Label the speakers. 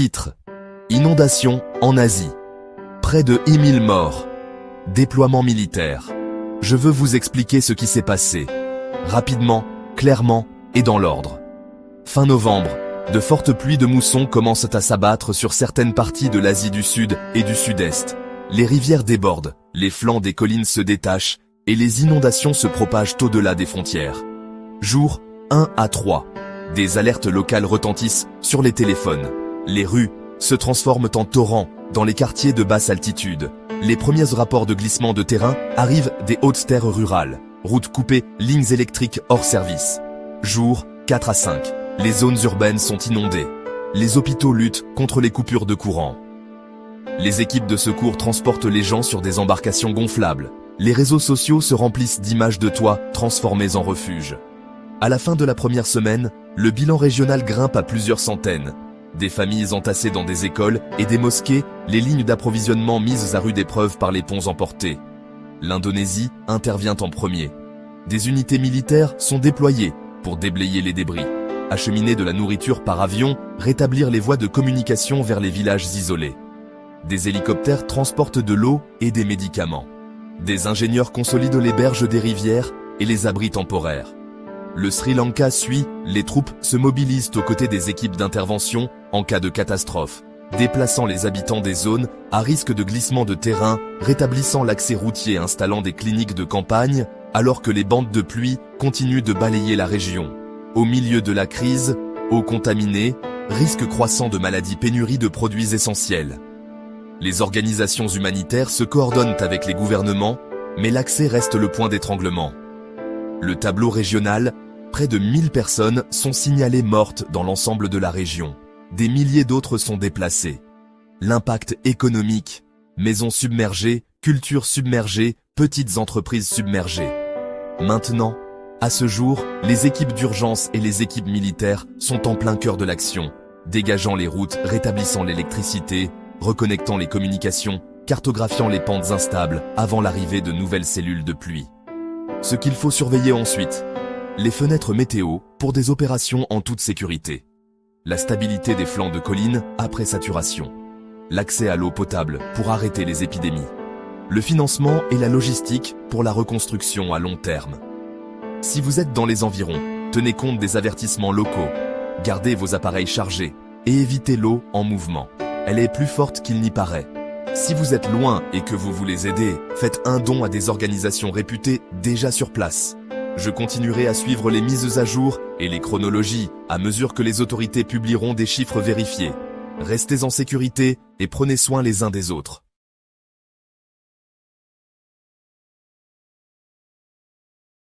Speaker 1: Titre: Inondation en Asie. Près de 10 000 morts. Déploiement militaire. Je veux vous expliquer ce qui s'est passé. Rapidement, clairement et dans l'ordre. Fin novembre, de fortes pluies de mousson commencent à s'abattre sur certaines parties de l'Asie du Sud et du Sud-Est. Les rivières débordent, les flancs des collines se détachent et les inondations se propagent au-delà des frontières. Jour 1 à 3. Des alertes locales retentissent sur les téléphones. Les rues se transforment en torrents dans les quartiers de basse altitude. Les premiers rapports de glissement de terrain arrivent des hautes terres rurales. Routes coupées, lignes électriques hors service. Jour 4 à 5. Les zones urbaines sont inondées. Les hôpitaux luttent contre les coupures de courant. Les équipes de secours transportent les gens sur des embarcations gonflables. Les réseaux sociaux se remplissent d'images de toits transformés en refuges. À la fin de la première semaine, le bilan régional grimpe à plusieurs centaines. Des familles entassées dans des écoles et des mosquées, les lignes d'approvisionnement mises à rude épreuve par les ponts emportés. L'Indonésie intervient en premier. Des unités militaires sont déployées pour déblayer les débris, acheminer de la nourriture par avion, rétablir les voies de communication vers les villages isolés. Des hélicoptères transportent de l'eau et des médicaments. Des ingénieurs consolident les berges des rivières et les abris temporaires. Le Sri Lanka suit, les troupes se mobilisent aux côtés des équipes d'intervention en cas de catastrophe, déplaçant les habitants des zones à risque de glissement de terrain, rétablissant l'accès routier, installant des cliniques de campagne, alors que les bandes de pluie continuent de balayer la région. Au milieu de la crise, eau contaminée, risque croissant de maladies, pénurie de produits essentiels. Les organisations humanitaires se coordonnent avec les gouvernements, mais l'accès reste le point d'étranglement. Le tableau régional, près de 1000 personnes sont signalées mortes dans l'ensemble de la région. Des milliers d'autres sont déplacées. L'impact économique, maisons submergées, cultures submergées, petites entreprises submergées. Maintenant, à ce jour, les équipes d'urgence et les équipes militaires sont en plein cœur de l'action, dégageant les routes, rétablissant l'électricité, reconnectant les communications, cartographiant les pentes instables avant l'arrivée de nouvelles cellules de pluie. Ce qu'il faut surveiller ensuite, les fenêtres météo pour des opérations en toute sécurité. La stabilité des flancs de collines après saturation. L'accès à l'eau potable pour arrêter les épidémies. Le financement et la logistique pour la reconstruction à long terme. Si vous êtes dans les environs, tenez compte des avertissements locaux. Gardez vos appareils chargés et évitez l'eau en mouvement. Elle est plus forte qu'il n'y paraît. Si vous êtes loin et que vous voulez aider, faites un don à des organisations réputées déjà sur place. Je continuerai à suivre les mises à jour et les chronologies à mesure que les autorités publieront des chiffres vérifiés. Restez en sécurité et prenez soin les uns des autres.